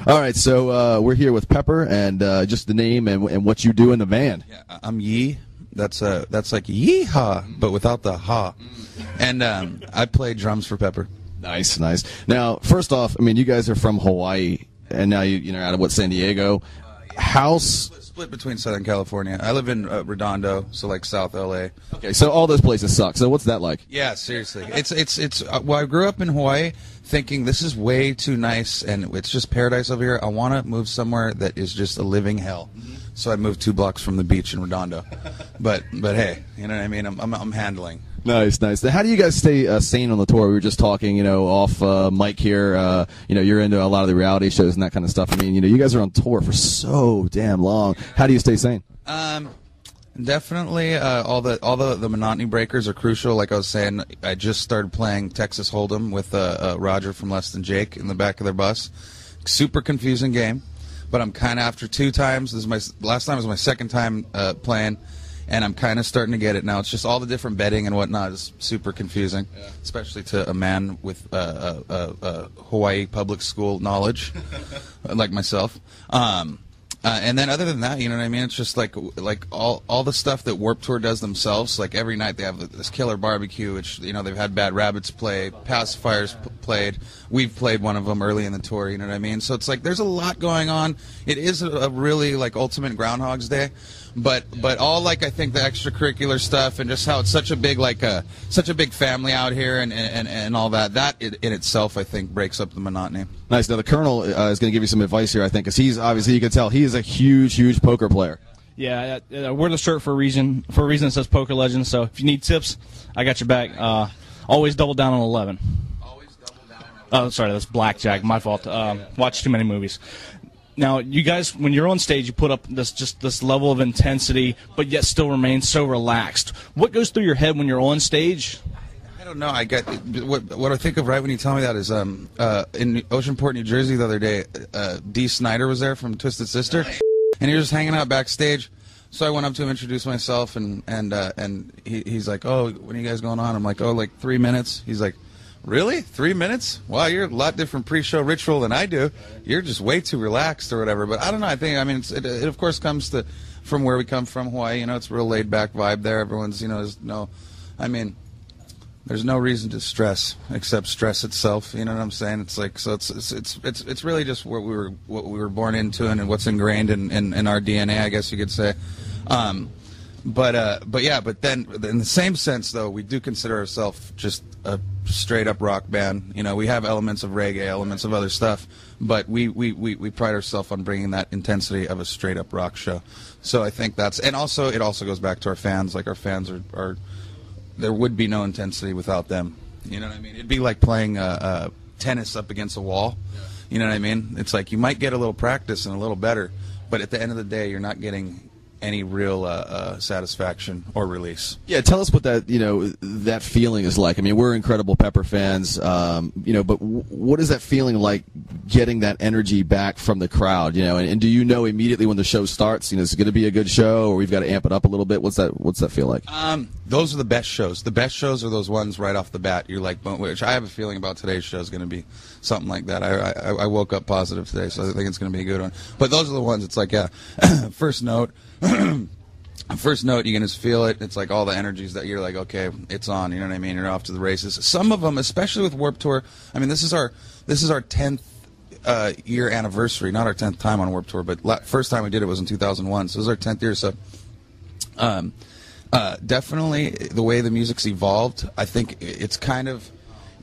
All right, so we're here with Pepper, and just the name and what you do in the band. Yeah, I'm Yee. That's like yee-haw, but without the ha. And I play drums for Pepper. Nice, nice. Now, first off, I mean, you guys are from Hawaii, and now you're out of San Diego. House split between Southern California. I live in Redondo, so like South LA. Okay, so all those places suck. So what's that like? Yeah, seriously. It's well, I grew up in Hawaii thinking this is way too nice and it's just paradise over here. I want to move somewhere that is just a living hell. So I moved 2 blocks from the beach in Redondo. But hey, you know what I mean? I'm handling. Nice, nice. Now, how do you guys stay sane on the tour? We were just talking, off mic here. You're into a lot of the reality shows and that kind of stuff. I mean, you guys are on tour for so damn long. How do you stay sane? Definitely, all the monotony breakers are crucial. Like I was saying, I just started playing Texas Hold'em with Roger from Less Than Jake in the back of their bus. Super confusing game, but I'm kind of after 2 times. Last time was my second time playing. And I'm kind of starting to get it now. It's just all the different betting and whatnot is super confusing, especially to a man with Hawaii public school knowledge, like myself. And then other than that, you know what I mean? It's just like all the stuff that Warped Tour does themselves. Like every night they have this killer barbecue, which they've had Bad Rabbits play, Pacifiers played. We've played one of them early in the tour. You know what I mean? So it's like there's a lot going on. It is a really like ultimate Groundhog's Day. But all I think the extracurricular stuff and just how it's such a big such a big family out here and all that in itself I think breaks up the monotony. Nice. Now the Colonel is going to give you some advice here, I think, because he's obviously, you can tell he is a huge poker player. Yeah, wear the shirt for a reason. For a reason it says Poker Legend. So if you need tips, I got your back. Always double down on 11. Always double down on 11. Oh, sorry, that's blackjack. My fault. Watch too many movies. Now, you guys, when you're on stage, you put up this level of intensity, but yet still remain so relaxed. What goes through your head when you're on stage? I don't know. I get what I think of right when you tell me that is in Oceanport, New Jersey, the other day, Dee Snider was there from Twisted Sister, and he was just hanging out backstage. So I went up to him, introduced myself, and he's like, "Oh, when are you guys going on?" I'm like, "Oh, like 3 minutes." He's like, "Really? 3 minutes? Wow, you're a lot different pre-show ritual than I do. You're just way too relaxed or whatever." But I don't know. It of course comes from where we come from, Hawaii. It's a real laid-back vibe there. Everyone's, there's no reason to stress except stress itself. You know what I'm saying? It's like, so it's really just what we were born into and what's ingrained in our DNA, I guess you could say. But then in the same sense, though, we do consider ourselves just a straight-up rock band. We have elements of reggae, elements of other stuff, but we pride ourselves on bringing that intensity of a straight-up rock show. So I think it also goes back to our fans. Like, our fans are there would be no intensity without them. You know what I mean? It'd be like playing tennis up against a wall. You know what I mean? It's like you might get a little practice and a little better, but at the end of the day, you're not getting any real satisfaction or release. Yeah, tell us what that feeling is like. I mean, we're incredible Pepper fans, but what is that feeling like, getting that energy back from the crowd? And do you know immediately when the show starts, is it going to be a good show, or we've got to amp it up a little bit? What's that feel like? Those are the best shows. The best shows are those ones right off the bat. You're like, which I have a feeling about today's show is going to be something like that. I woke up positive today, so I think it's going to be a good one. But those are the ones. It's like, yeah, first note. First note, you can just feel it. It's like all the energies that you're like, okay, it's on. You know what I mean? You're off to the races. Some of them, especially with Warped Tour. I mean, this is our 10th year anniversary, not our 10th time on Warped Tour, but first time we did it was in 2001. So this is our 10th year. So definitely the way the music's evolved, I think it's kind of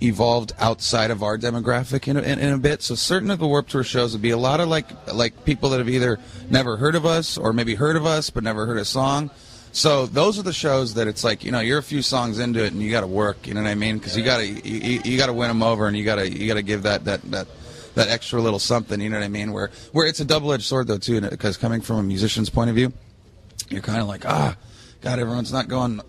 evolved outside of our demographic in a bit. So certain of the Warped Tour shows would be a lot of like people that have either never heard of us or maybe heard of us but never heard a song. So those are the shows that it's like, you're a few songs into it and you got to work. You know what I mean? Because you got to win them over, and you got to give that extra little something. You know what I mean? Where it's a double-edged sword though too, because coming from a musician's point of view, you're kind of like, God, everyone's not going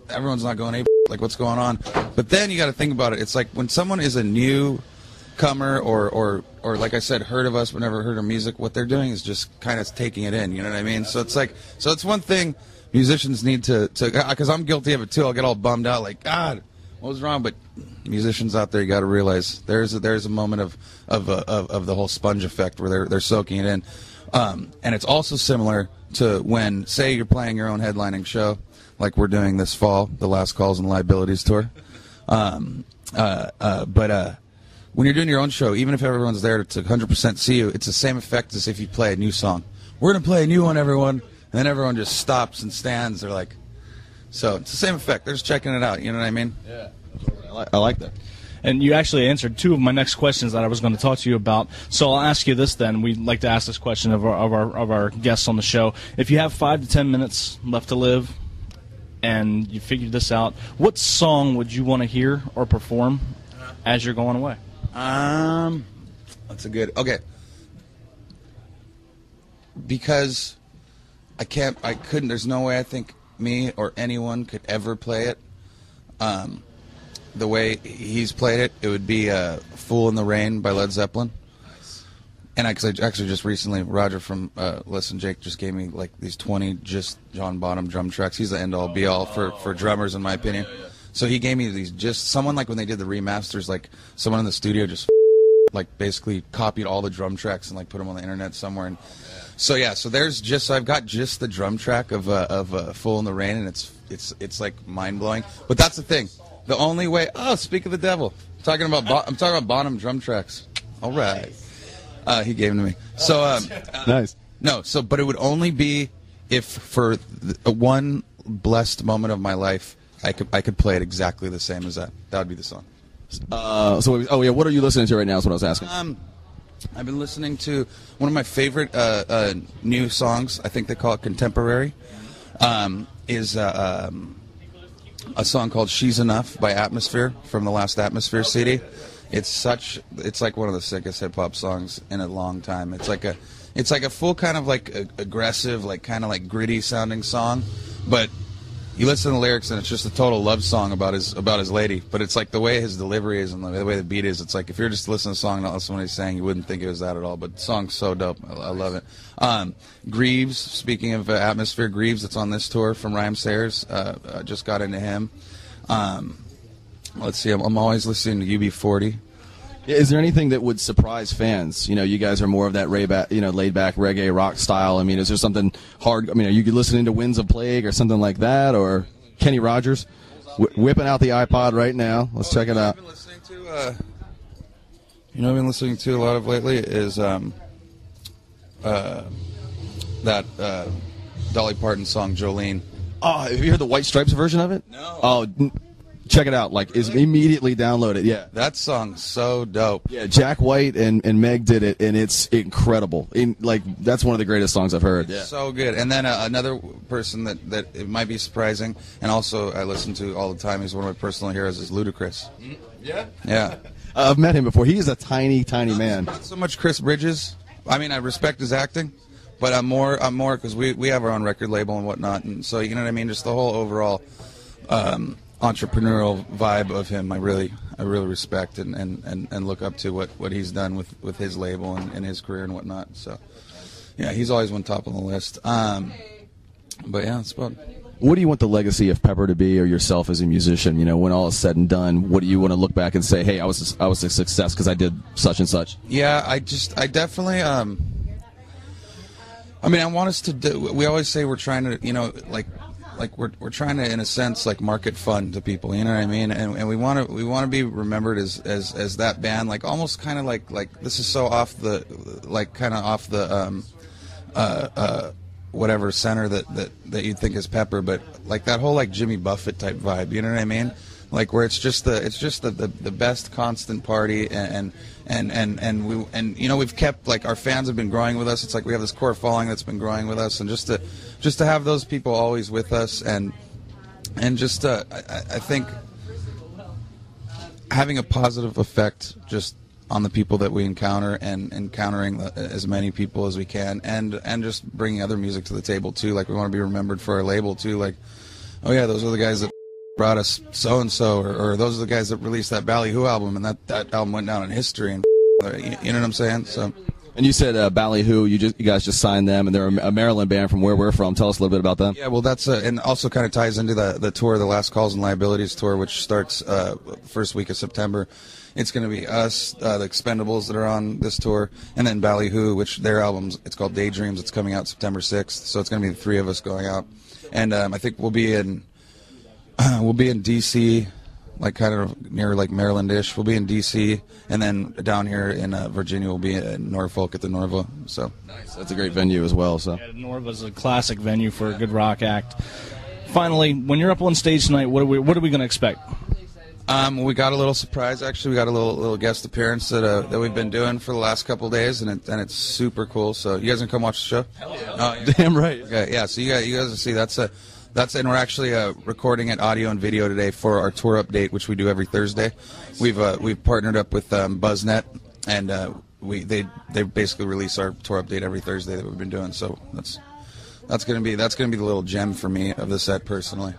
like, what's going on? But then you got to think about it. It's like when someone is a newcomer or like I said, heard of us but never heard our music, what they're doing is just kind of taking it in. You know what I mean? So it's like, it's one thing musicians need to because I'm guilty of it too. I'll get all bummed out like, God, what was wrong? But musicians out there, you got to realize there's a moment of the whole sponge effect where they're soaking it in, and it's also similar to when, say, you're playing your own headlining show, like we're doing this fall, the Last Calls and Liabilities tour. But when you're doing your own show, even if everyone's there to 100% see you, it's the same effect as if you play a new song. We're gonna play a new one, everyone, and then everyone just stops and stands. They're like, so it's the same effect. They're just checking it out. You know what I mean? Yeah, I like that. And you actually answered two of my next questions that I was going to talk to you about. So I'll ask you this then. We'd like to ask this question of our guests on the show. If you have 5 to 10 minutes left to live, and you figured this out, what song would you want to hear or perform as you're going away? That's a good. Okay. Because I couldn't. There's no way I think me or anyone could ever play it. The way he's played it, it would be "Fool in the Rain" by Led Zeppelin. Nice. And I actually just recently, Roger from Less Than Jake just gave me like these 20 just John Bonham drum tracks. He's the end-all, be-all for drummers, in my opinion. Yeah. So he gave me these, just someone like when they did the remasters, like someone in the studio just like basically copied all the drum tracks and like put them on the internet somewhere. And so yeah, so there's just, so I've got just the drum track of "Fool in the Rain," and it's like mind-blowing. But that's the thing. The only way. Oh, speak of the devil. I'm talking about Bonham drum tracks. All right. He gave them to me. So nice. No. So, but it would only be if for one blessed moment of my life, I could play it exactly the same as that. That would be the song. What are you listening to right now? Is what I was asking. I've been listening to one of my favorite new songs. I think they call it contemporary. Is a song called "She's Enough" by Atmosphere from the last Atmosphere CD. It's like one of the sickest hip hop songs in a long time. It's like a full kind of like aggressive, like kind of like gritty sounding song, but you listen to the lyrics and it's just a total love song about his lady. But it's like the way his delivery is and the way the beat is. It's like if you're just listening to the song and not listening to what he's saying, you wouldn't think it was that at all. But the song's so dope. I love it. Greaves, speaking of Atmosphere, Greaves, that's on this tour from Rhyme Sayers. Just got into him. Let's see. I'm always listening to UB40. Is there anything that would surprise fans? You know, you guys are more of that laid back reggae rock style. I mean, is there something hard? I mean, are you listening to Winds of Plague or something like that, or Kenny Rogers whipping out the iPod right now? Let's check it out. I've been listening to, I've been listening to a lot of lately is that Dolly Parton song Jolene. Oh, have you heard the White Stripes version of it? No. Oh. Check it out. Like, is immediately download it. Yeah, that song's so dope. Yeah, Jack White and Meg did it, and it's incredible. That's one of the greatest songs I've heard. Yeah. So good. And then another person that it might be surprising, and also I listen to all the time. He's one of my personal heroes. Is Ludacris. Yeah. Yeah. I've met him before. He is a tiny man. Not so much Chris Bridges. I mean, I respect his acting, but I'm more because we have our own record label and whatnot, and so you know what I mean. Just the whole overall. Entrepreneurial vibe of him, I really respect and look up to what he's done with his label and his career and whatnot. So, yeah, he's always one top on the list. But yeah, that's about. What do you want the legacy of Pepper to be, or yourself as a musician? You know, when all is said and done, what do you want to look back and say, hey, I was a success because I did such and such? Yeah, I definitely. I mean, I want us to do. We always say we're trying to, like we're trying to, in a sense, like market fun to people, you know what I mean? And we want to be remembered as that band, like almost kind of like this is so off the, like kind of off the whatever center that you'd think is Pepper, but like that whole like Jimmy Buffett type vibe, you know what I mean? Like where it's just the best constant party and we've kept, like, our fans have been growing with us. It's like we have this core following that's been growing with us, and just to have those people always with us and just I think having a positive effect just on the people that we encounter and encountering as many people as we can and just bringing other music to the table too. Like we want to be remembered for our label too. Like, oh yeah, those are the guys that brought us so-and-so, or those are the guys that released that Ballyhoo album, and that album went down in history, and you know what I'm saying? So And you said Ballyhoo, you guys just signed them, and they're a Maryland band from where we're from. Tell us a little bit about them. Yeah, well, that's and also kind of ties into the tour, the Last Calls and Liabilities tour, which starts first week of September. It's going to be us, the Expendables that are on this tour, and then Ballyhoo, which their album's, it's called Daydreams. It's coming out September 6th, so it's going to be the three of us going out. And I think we'll be in D.C., like kind of near like Maryland-ish. We'll be in D.C., and then down here in Virginia, we'll be in Norfolk at the Norva. So nice. That's a great venue as well. So yeah, Norva's a classic venue for a good rock act. Finally, when you're up on stage tonight, what are we going to expect? We got a little surprise, actually. We got a little guest appearance that we've been doing for the last couple of days, and it's super cool. So you guys can come watch the show? Hell yeah. Oh, damn right. Okay, yeah, so you guys will see and we're actually recording it audio and video today for our tour update, which we do every Thursday. We've partnered up with BuzzNet, and they basically release our tour update every Thursday that we've been doing. So that's gonna be the little gem for me of the set personally.